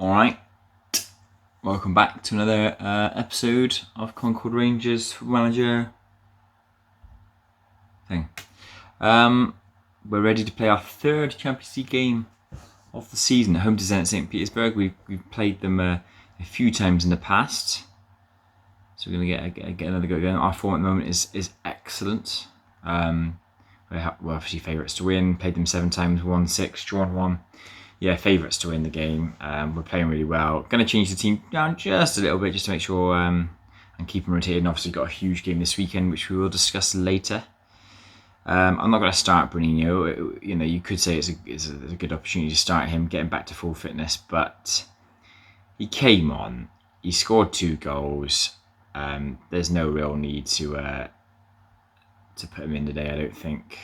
Alright, welcome back to another episode of Concord Rangers Football Manager thing. We're ready to play our third Champions League game of the season at home to Zenit St. Petersburg. We've played them a few times in the past, so we're going to get another go going. Our form at the moment is excellent. We're obviously favourites to win. Played them 7 times, won 6, drawn 1. Yeah, favourites to win the game. We're playing really well. Going to change the team down just a little bit just to make sure and keep them rotated. And obviously got a huge game this weekend, which we will discuss later. I'm not going to start Bruninho. You know, you could say it's a good opportunity to start him, get him back to full fitness, but he came on. He scored 2 goals. There's no real need to put him in today, I don't think.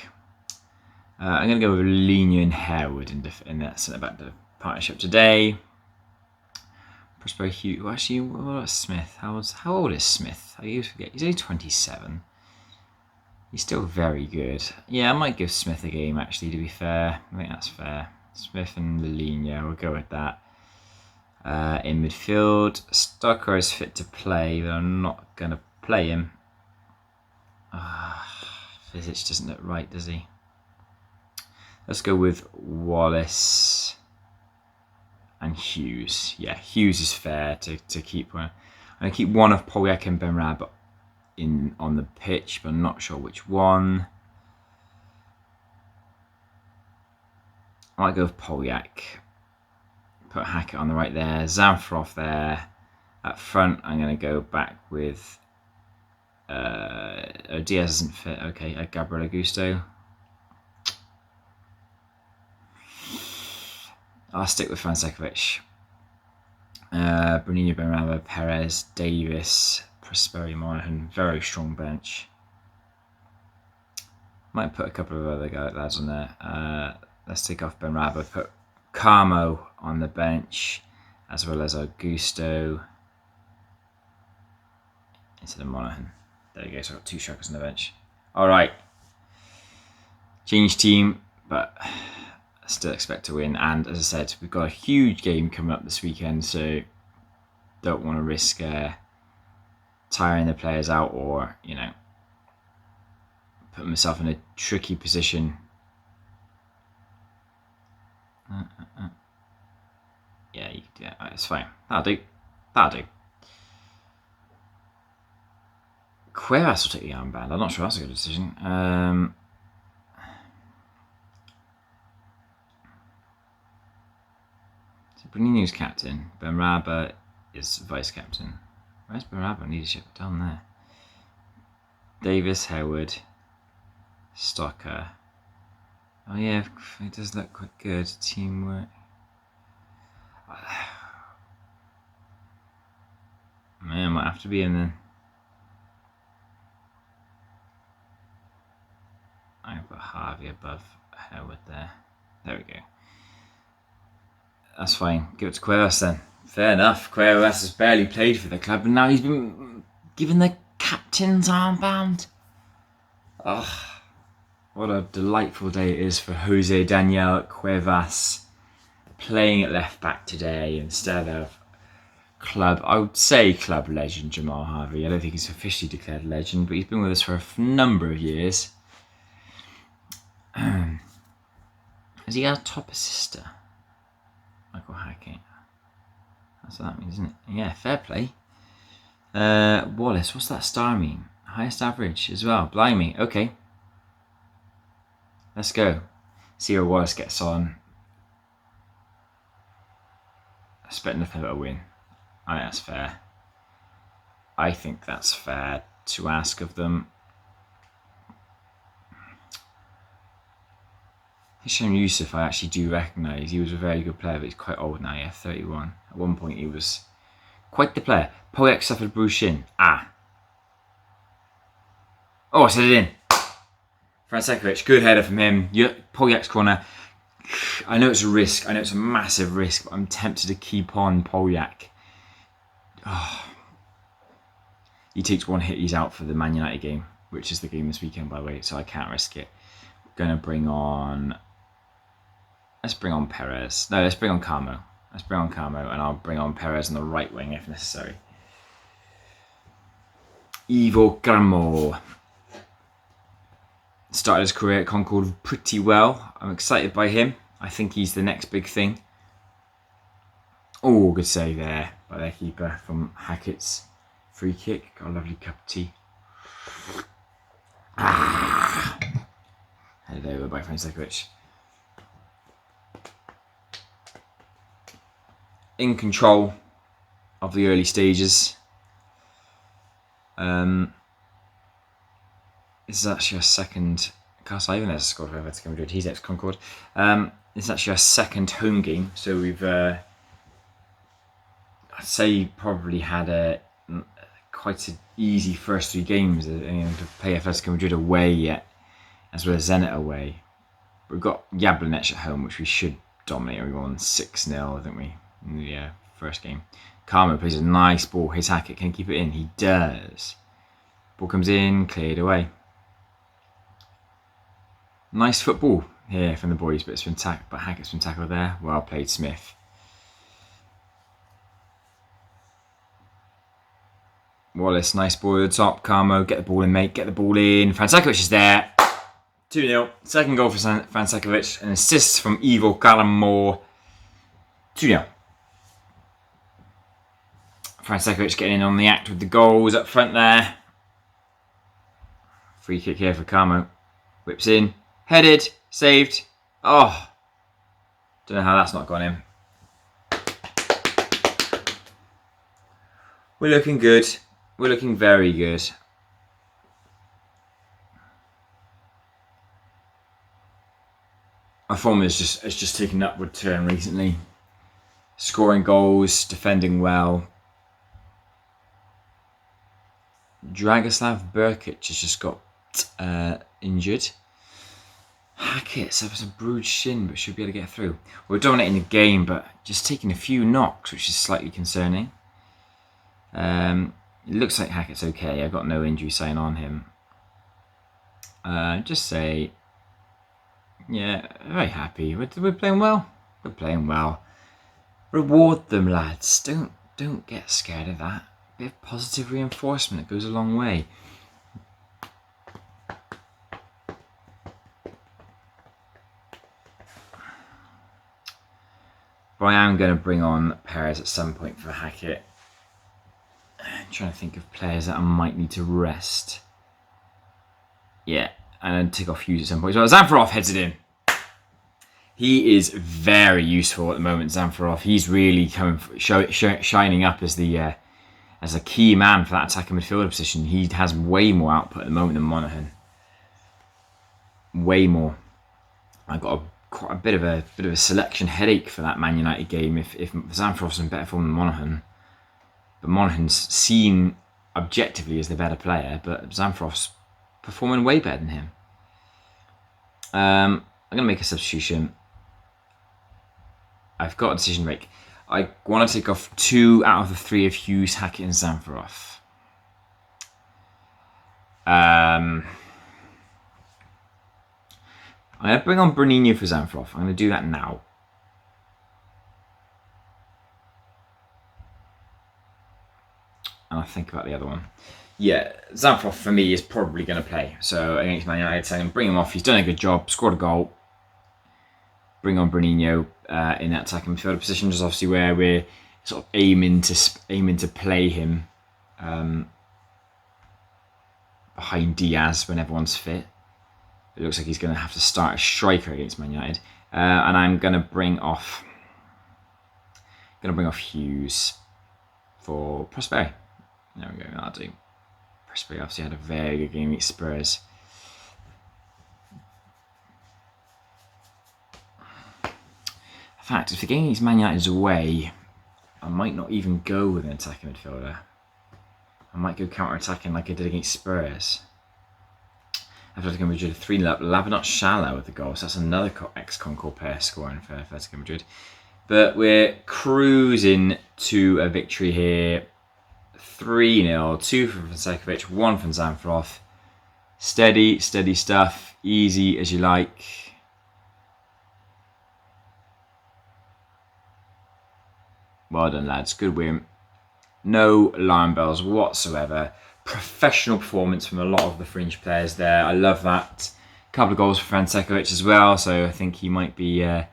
I'm going to go with Lenia and Harewood in that centre-back partnership today. Prospero Hughes. Well, actually, what about Smith? How old is Smith? I always forget. He's only 27. He's still very good. Yeah, I might give Smith a game, actually, to be fair. I think that's fair. Smith and Lenia, we'll go with that. In midfield, Stocker is fit to play, but I'm not going to play him. Vizic doesn't look right, does he? Let's go with Wallace and Hughes. Yeah, Hughes is fair to keep. I'm going to keep one of Polyak and Benrab on the pitch, but I'm not sure which one. I might go with Polyak. Put Hackett on the right there. Zamfrov there. Up front, I'm going to go back with... Diaz isn't fit. Okay, Gabriel Augusto. I'll stick with Franceskovic. Bruninho, Benrahma, Perez, Davis, Prosperi, Monahan. Very strong bench. Might put a couple of other lads on there. Let's take off Benrahma. Put Carmo on the bench, as well as Augusto instead of Monahan. There you go. So I've got 2 strikers on the bench. All right. Change team, but still expect to win. And as I said, we've got a huge game coming up this weekend, so don't want to risk tiring the players out or, you know, putting myself in a tricky position. Yeah, you can do that. Right, it's fine. That'll do. Cuevas will take the armband. I'm not sure that's a good decision. Bruninho's captain. Benrahma is vice captain. Where's Benrahma leadership? Down there. Davis, Harewood, Stocker. Oh yeah, it does look quite good. Teamwork. Man, might have to be in then. I put Harvey above Harewood there. There we go. That's fine. Give it to Cuevas then. Fair enough. Cuevas has barely played for the club, and now he's been given the captain's armband. Oh, what a delightful day it is for Jose Daniel Cuevas playing at left back today instead of I would say club legend Jamal Harvey. I don't think he's officially declared legend, but he's been with us for a number of years. Has he our top assister? Michael Hackett. That's what that means, isn't it? Yeah, fair play. Wallace, what's that star mean? Highest average as well. Blimey, okay. Let's go. See how Wallace gets on. I expect nothing but a win. I think that's fair to ask of them. Hisham Yusuf, I actually do recognise. He was a very good player, but he's quite old now, yeah, 31. At one point, he was quite the player. Polyak suffered bruised shin. Oh, I set it in. Franceskovic, good header from him. Polyak's corner. I know it's a risk. I know it's a massive risk, but I'm tempted to keep on Polyak. Oh. He takes one hit, he's out for the Man United game, which is the game this weekend, by the way, so I can't risk it. Gonna bring on... Let's bring on Perez. No, let's bring on Carmo. Let's bring on Carmo, and I'll bring on Perez on the right wing if necessary. Ivo Carmo started his career at Concord pretty well. I'm excited by him. I think he's the next big thing. Oh, good save there by their keeper from Hackett's free kick. Got a lovely cup of tea. Headed over by Franceskovic. In control of the early stages. This is actually our second. Castle Ivan has scored for Atletico Madrid. He's ex Concord. This is actually our second home game, so we've I'd say probably had quite an easy first 3 games to play Atletico Madrid away yet, as well as Zenit away. But we've got Jablonec at home, which we should dominate. We won 6-0, I think we, in the first game. Carmo plays a nice ball. His Hackett can keep it in. He does. Ball comes in, cleared away. Nice football here from the boys, but Hackett's been tackled there. Well played, Smith. Wallace, nice ball at the top. Carmo, get the ball in, mate. Get the ball in. Franceskovic is there. 2-0. Second goal for Franceskovic. An assist from Ivo Carmo. 2-0. Franceskovic getting in on the act with the goals up front there. Free kick here for Carmo. Whips in. Headed. Saved. Oh. Don't know how that's not gone in. We're looking good. We're looking very good. Our form has just taken an upward turn recently. Scoring goals, defending well. Dragoslav Burkic has just got injured. Hackett's have some bruised shin, but should be able to get through. We're dominating the game, but just taking a few knocks, which is slightly concerning. It looks like Hackett's okay. I've got no injury sign on him. Just say, yeah, very happy. We're playing well. We're playing well. Reward them, lads. Don't get scared of that. A bit of positive reinforcement, it goes a long way. But I am going to bring on Perez at some point for Hackett. I'm trying to think of players that I might need to rest. Yeah, and then take off Hughes at some point. So Zamfarov heads it in. He is very useful at the moment, Zamfarov. He's really shining up as the as a key man for that attacking midfielder position. He has way more output at the moment than Monaghan. Way more. I've got quite a bit of a selection headache for that Man United game if Zamfarov's in better form than Monaghan. But Monaghan's seen objectively as the better player, but Zamfarov's performing way better than him. I'm going to make a substitution. I've got a decision to make. I want to take off 2 out of the 3 of Hughes, Hackett and Zamfarov. I'm going to bring on Bruninho for Zamfarov. I'm going to do that now. And I'll think about the other one. Yeah, Zamfarov for me is probably going to play. So against Man United, so I'm going to bring him off. He's done a good job, scored a goal. Bring on Bruninho in that attacking midfielder position, just obviously where we're sort of aiming to play him behind Diaz when everyone's fit. It looks like he's going to have to start a striker against Man United, and I'm going to bring off Hughes for Prosperi. There we go. That'll do. Prosperi obviously had a very good game against Spurs. In fact, if the game against Man United is away, I might not even go with an attacking midfielder. I might go counter-attacking like I did against Spurs. Atletico Madrid 3-0 up. Labanot Shallow with the goal. So that's another ex-Concord player scoring for Atletico Madrid. But we're cruising to a victory here. 3-0. 2 from Franceskovic, 1 from Zamfarov. Steady stuff. Easy as you like. Well done, lads. Good win. No alarm bells whatsoever. Professional performance from a lot of the fringe players there. I love that. A couple of goals for Franceskovic as well, so I think he might be he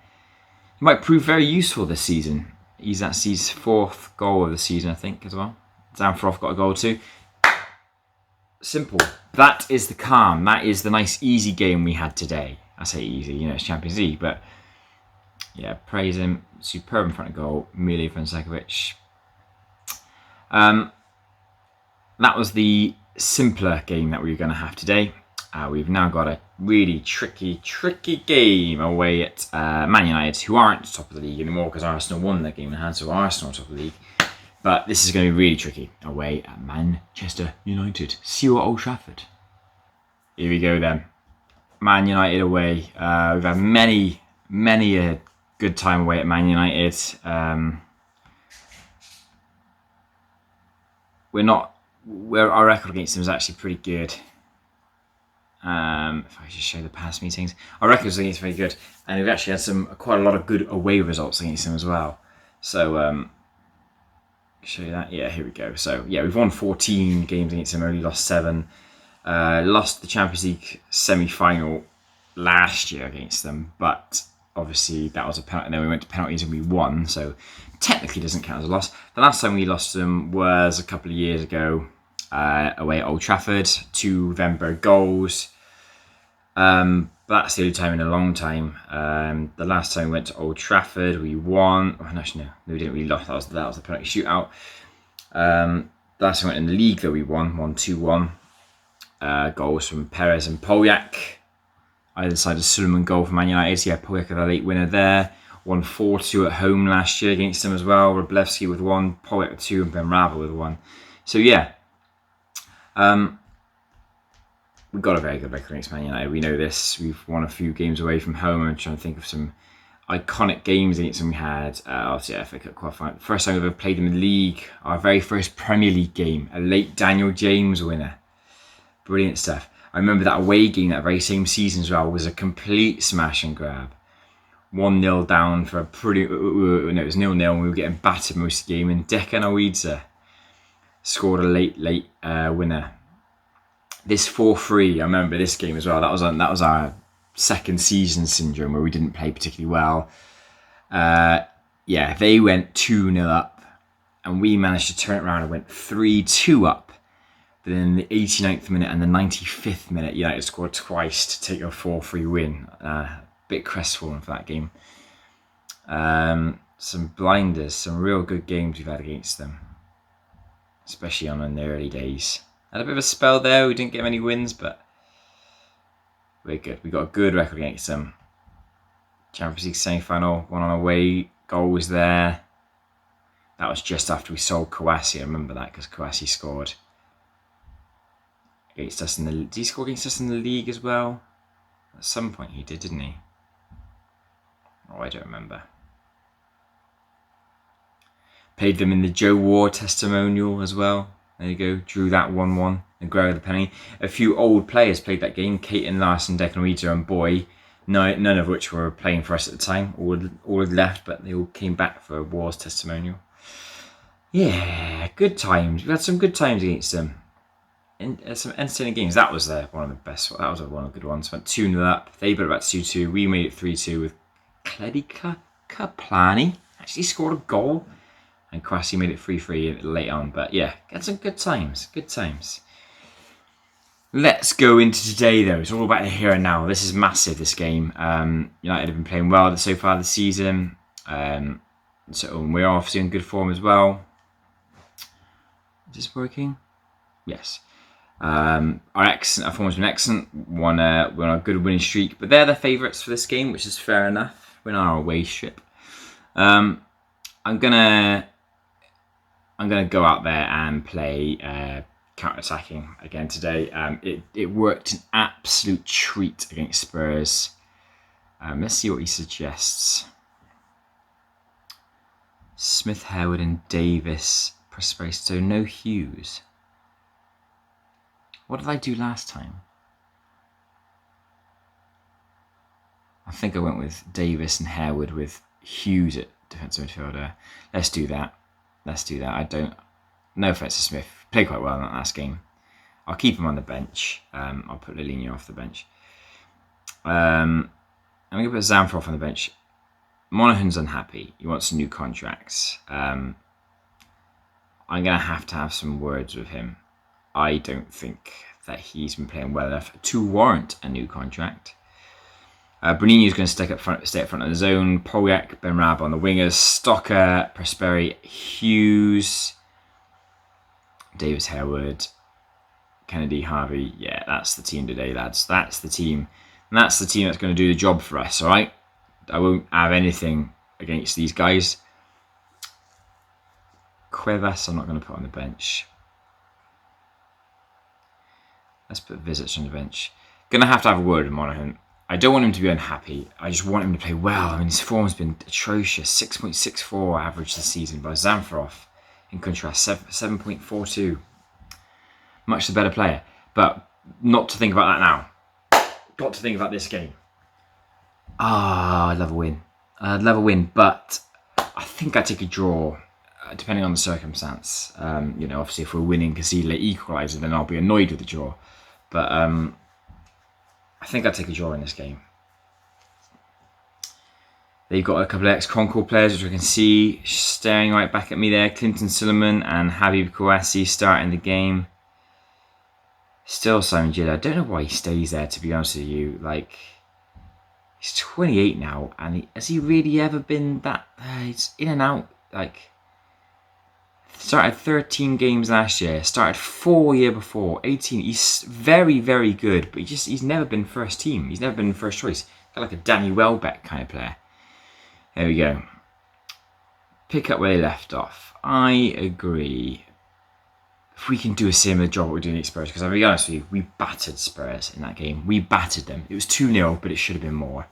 might prove very useful this season. That's his 4th goal of the season, I think, as well. Zamfroff got a goal too. Simple. That is the calm. That is the nice, easy game we had today. I say easy, it's Champions League, but yeah, praise him. Superb in front of goal. Mile Franceskovic. That was the simpler game that we were going to have today. We've now got a really tricky game away at Man United, who aren't top of the league anymore because Arsenal won their game in hand, so Arsenal are top of the league. But this is going to be really tricky away at Manchester United. See you at Old Trafford. Here we go then. Man United away. We've had many a good time away at Man United. Our record against them is actually pretty good. If I just show the past meetings, our record against them is very good, and we've actually had quite a lot of good away results against them as well. So show you that. Yeah, here we go. So yeah, we've won 14 games against them, only lost 7. Lost the Champions League semi-final last year against them, but obviously that was a penalty, and then we went to penalties and we won, so technically doesn't count as a loss. The last time we lost them was a couple of years ago away at Old Trafford, 2 Vemberg goals. But that's the only time in a long time. The last time we went to Old Trafford, we won. Oh, actually, no, we didn't really lose. That was the penalty shootout. The last time we went in the league, though, we won 2-1. Goals from Perez and Poljak. Either side of Suleiman goal for Man United. Yeah, Poljak with a late winner there. Won 4-2 at home last year against them as well. Wroblewski with 1, Poljak with 2, and Ben Rava with 1. So yeah, we've got a very good record against Man United. We know this. We've won a few games away from home. I'm trying to think of some iconic games against them we had. Obviously, FA Cup qualifying. First time we've ever played them in the league. Our very first Premier League game. A late Daniel James winner. Brilliant stuff. I remember that away game that very same season as well was a complete smash and grab. 1-0 down for a pretty... it was 0-0 and we were getting battered most of the game. And Dekan Awidza scored a late winner. This 4-3, I remember this game as well. That was our second season syndrome where we didn't play particularly well. They went 2-0 up and we managed to turn it around and went 3-2 up. But then in the 89th minute and the 95th minute, United scored twice to take a 4-3 win. Bit crestfallen for that game. Some blinders, some real good games we've had against them, especially in the early days. Had a bit of a spell there. We didn't get many wins, but we're good. We got a good record against them. Champions League semi-final, 1 on away. Goal was there. That was just after we sold Kouassi. I remember that because Kouassi scored against us did he score against us in the league as well? At some point he did, didn't he? Oh, I don't remember. Played them in the Joe Ward testimonial as well. There you go. Drew that 1-1. Aguero the penalty. A few old players played that game. Caton, Larson, Dekan Awidza and Boy. None of which were playing for us at the time. All had left, but they all came back for Ward's testimonial. Yeah, good times. We had some good times against them. Some entertaining games. That was one of the best. That was one of the good ones. Went 2-0 up. They got about 2-2. We made it 3-2 with Kledika Kaplani. Actually scored a goal. And Kouassi made it 3-3 late on. But yeah, had some good times. Good times. Let's go into today though. It's all about the here and now. This is massive, this game. United have been playing well so far this season. So we're obviously in good form as well. Is this working? Yes. Our form has been excellent. We're on a good winning streak, but they're the favourites for this game, which is fair enough. We're on our away trip. I'm gonna go out there and play counter-attacking again today. It worked an absolute treat against Spurs. Let's see what he suggests. Smith, Howard, and Davis. So no Hughes. What did I do last time? I think I went with Davis and Harewood with Hughes at defensive midfielder. Let's do that. No offense to Smith. Played quite well in that last game. I'll keep him on the bench. I'll put Lilino off the bench. I'm going to put Zamfroff on the bench. Monaghan's unhappy. He wants new contracts. I'm going to have some words with him. I don't think that he's been playing well enough to warrant a new contract. Bruninho's going to stay up front of the zone. Polyak, Benrahma on the wingers. Stocker, Prosperi, Hughes, Davis Harewood, Kennedy, Harvey. Yeah, that's the team today, lads. That's the team. And that's the team that's going to do the job for us, all right? I won't have anything against these guys. Cuevas, I'm not going to put on the bench. Let's put Visits on the bench. Going to have a word with Monaghan. I don't want him to be unhappy. I just want him to play well. I mean, his form's been atrocious. 6.64 average this season by Zamfroff. In contrast, 7.42. Much the better player. But not to think about that now. Got to think about this game. I'd love a win. But I think I'd take a draw, depending on the circumstance. Obviously, if we're winning, concede late equaliser, then I'll be annoyed with the draw. But I think I'd take a draw in this game. They've got a couple of ex-Concord players, which I can see staring right back at me there. Clinton Suleiman and Habib Kouassi starting the game. Still Simon Gillet. I don't know why he stays there, to be honest with you. He's 28 now, and has he really ever been that... he's in and out, started 13 games last year, started 4 year before, 18. He's very, very good, but he's never been first team. He's never been first choice. Like a Danny Welbeck kind of player. There we go. Pick up where they left off. I agree. If we can do a similar job what we're doing at Spurs, because I'll be honest with you, we battered Spurs in that game. We battered them. It was 2-0, but it should have been more.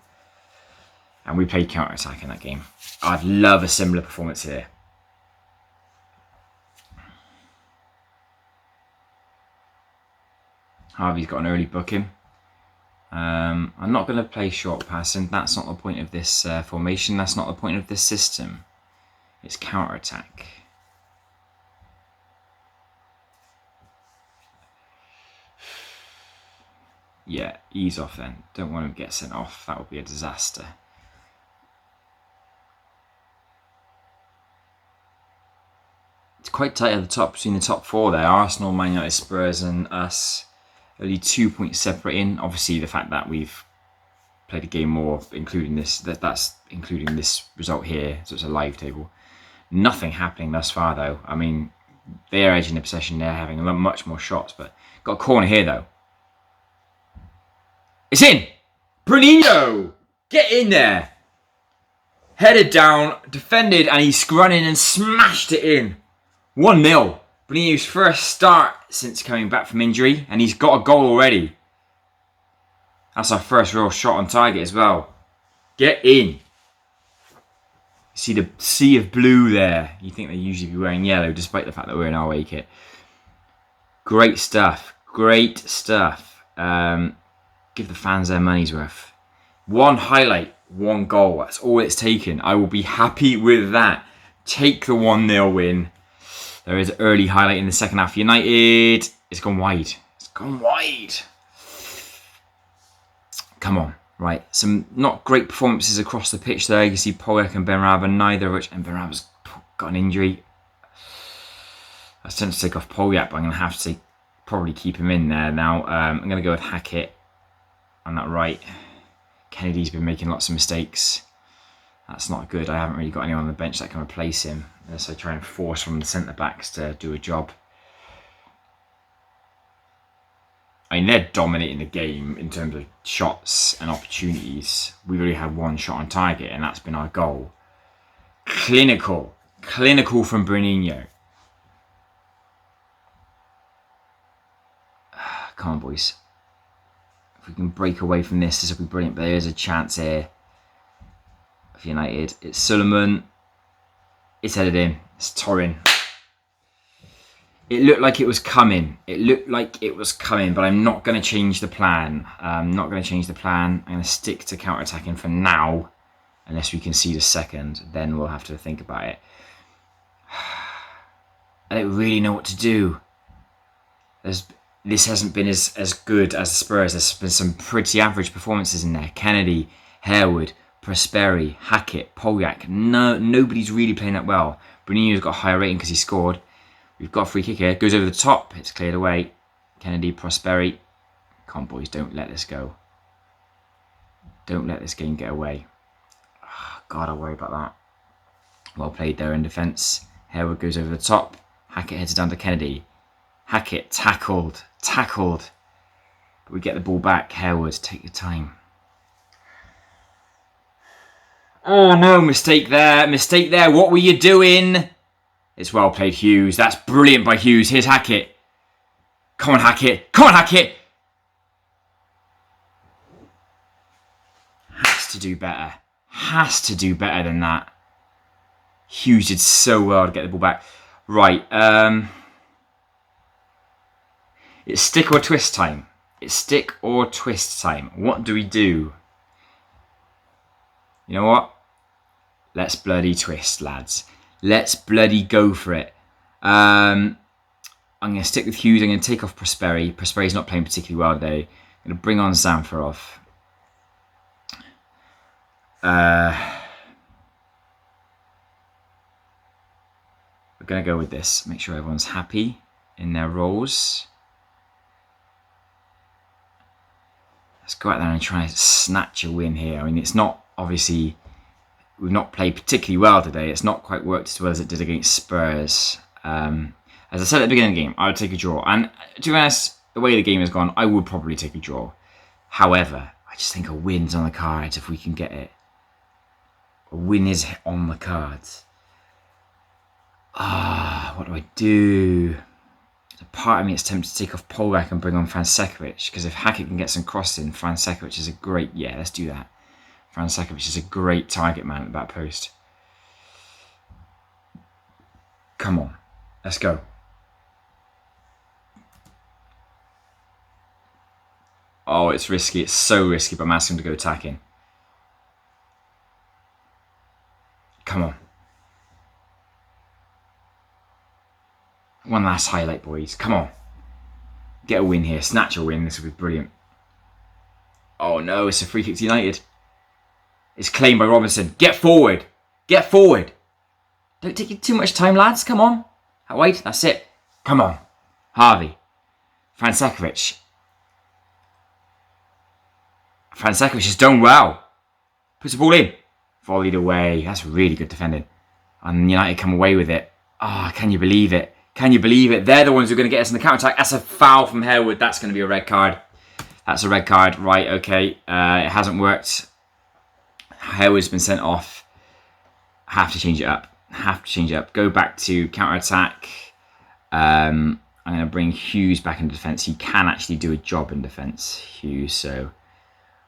And we played counter-attack in that game. I'd love a similar performance here. Harvey's got an early booking. I'm not going to play short passing. That's not the point of this formation. That's not the point of this system. It's counter-attack. Yeah, ease off then. Don't want him to get sent off. That would be a disaster. It's quite tight at the top between the top four there. Arsenal, Man United, Spurs and us. Only 2 points separating. Obviously, the fact that we've played a game more, including this, that's including this result here, so it's a live table. Nothing happening thus far, though. I mean, they are edging the possession. They're having much more shots, but got a corner here, though. It's in! Bruninho! Get in there! Headed down, defended, and he's running and smashed it in. 1-0. Bruninho's first start since coming back from injury, and he's got a goal already. That's our first real shot on target as well. Get in. See the sea of blue there. You think they usually be wearing yellow, despite the fact that we're in our away kit. Great stuff. Great stuff. Give the fans their money's worth. One highlight, one goal. That's all it's taken. I will be happy with that. Take the 1-0 win. There is an early highlight in the second half. United. It's gone wide. It's gone wide. Come on. Right. Some not great performances across the pitch there. You can see Polyak and Benrahma, neither of which. And Benrahma's got an injury. I was tempted to take off Polyak, but I'm going to have to probably keep him in there now. I'm going to go with Hackett on that right. Kennedy's been making lots of mistakes. That's not good. I haven't really got anyone on the bench that can replace him, unless I try and force from the centre-backs to do a job. I mean, they're dominating the game in terms of shots and opportunities. We've only had one shot on target, and that's been our goal. Clinical from Bruninho. Come on, boys. If we can break away from this, this will be brilliant. But there is a chance here for United. It's Suleiman. It's headed in. It's Torrin. It looked like it was coming. But I'm not going to change the plan. I'm going to stick to counter-attacking for now. unless we concede a second, then we'll have to think about it. I don't really know what to do. This hasn't been as good as the Spurs. There's been some pretty average performances in there. Kennedy, Harewood, Prosperi, Hackett, Polyak. Nobody's really playing that well. Bruninho's got a higher rating because he scored. We've got a free kick here. Goes over the top. It's cleared away. Kennedy, Prosperi. Come on, boys. Don't let this go. Don't let this game get away. Oh, God, I worry about that. Well played there in defence. Harewood goes over the top. Hackett heads down to Kennedy. Hackett tackled. But we get the ball back. Harewood, take your time. Oh no, mistake there. What were you doing? It's well played, Hughes. That's brilliant by Hughes. Here's Hackett. Come on, Hackett. Has to do better than that. Hughes did so well to get the ball back. Right. It's stick or twist time. What do we do? You know what? Let's bloody twist, lads. Let's bloody go for it. I'm going to stick with Hughes. I'm going to take off Prosperi. Prosperi's not playing particularly well today. I'm going to bring on Zamfarov. We're going to go with this. Make sure everyone's happy in their roles. Let's go out there and try and snatch a win here. I mean, it's not, obviously, we've not played particularly well today. It's not quite worked as well as it did against Spurs. As I said at the beginning of the game, I would take a draw. And to be honest, the way the game has gone, I would probably take a draw. However, I just think a win's on the cards if we can get it. A win is on the cards. What do I do? A part of me is tempted to take off Polak and bring on Fransekovic, because if Hackett can get some crossing, Fransekovic is a great... Yeah, let's do that. Fransekovic is a great target man at the back post. Come on, let's go. Oh, it's risky. It's so risky, but I'm asking him to go attacking. Come on. One last highlight, boys. Come on. Get a win here. Snatch a win. This will be brilliant. Oh, no. It's a free kick to United. It's claimed by Robinson. Get forward. Get forward. Don't take too much time, lads. Come on. Wait. That's it. Come on. Harvey. Fransekovic. Fransekovic has done well. Puts the ball in. Volleyed away. That's really good defending. And United come away with it. Can you believe it? Can you believe it? They're the ones who are going to get us in the counter-attack. That's a foul from Harewood. That's going to be a red card. That's a red card. Right, okay. It hasn't worked. Harewood's been sent off. Have to change it up. Go back to counter-attack. I'm going to bring Hughes back into defence. He can actually do a job in defence, Hughes. So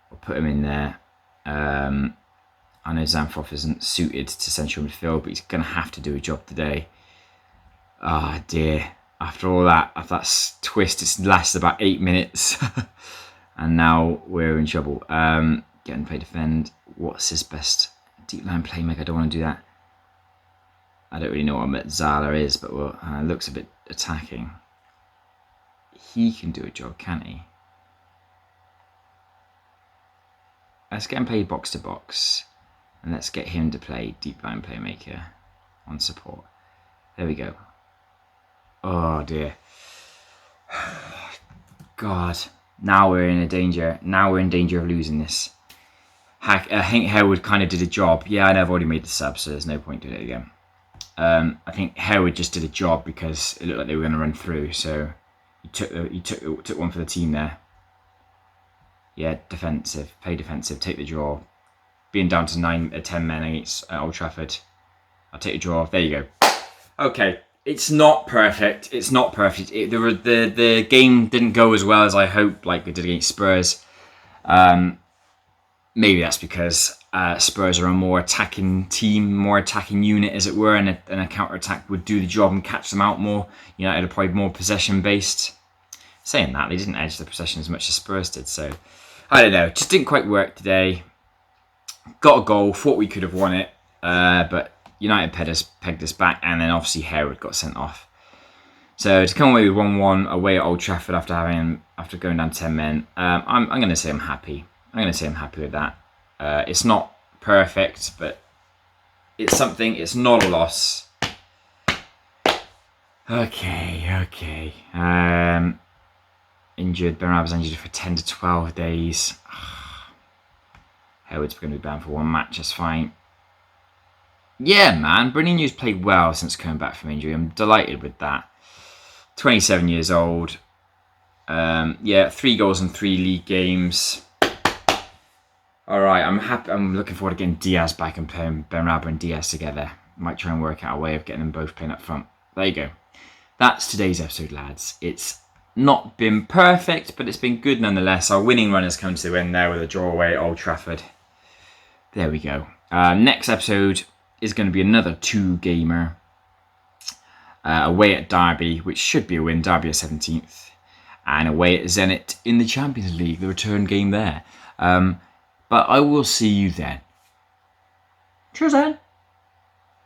we'll put him in there. I know Zamfarov isn't suited to central midfield, but he's going to have to do a job today. Ah, dear. After all that, after that twist, it's lasted about 8 minutes. And now we're in trouble. Get and play defend. What's his best deep line playmaker? I don't want to do that. I don't really know what Zala is, but looks a bit attacking. He can do a job, can't he? Let's get him played box to box. And let's get him to play deep line playmaker on support. There we go. Oh dear. God. Now we're in danger. Now we're in danger of losing this. I think Harewood kind of did a job. Yeah, I know I've already made the sub, so there's no point doing it again. I think Harewood just did a job because it looked like they were going to run through. So he took one for the team there. Yeah, defensive. Play defensive. Take the draw. Being down to 10 men against Old Trafford. I'll take the draw. There you go. Okay. It's not perfect. The game didn't go as well as I hoped, like it did against Spurs. Maybe that's because Spurs are a more attacking team, more attacking unit, as it were, and a counter-attack would do the job and catch them out more. United are probably more possession-based. Saying that, they didn't edge the possession as much as Spurs did, so I don't know. Just didn't quite work today. got a goal, thought we could have won it, but United pegged us back, and then obviously Harewood got sent off. So to come away with 1-1 away at Old Trafford after going down 10 men, I'm going to say I'm happy. I'm going to say I'm happy with that. It's not perfect, but it's something. It's not a loss. Okay. Injured. Benrabah's injured for 10 to 12 days. Harewood's going to be banned for one match. That's fine. Yeah, man. Bruninho's played well since coming back from injury. I'm delighted with that. 27 years old. 3 goals in 3 league games. All right, I'm happy. I'm looking forward to getting Diaz back and playing Benrabah and Diaz together. Might try and work out a way of getting them both playing up front. There you go. That's today's episode, lads. It's not been perfect, but it's been good nonetheless. Our winning run has come to the end there with a draw away at Old Trafford. There we go. Next episode is going to be another 2-gamer. Away at Derby, which should be a win. Derby are 17th. And away at Zenit in the Champions League, the return game there. But I will see you then. Cheers then.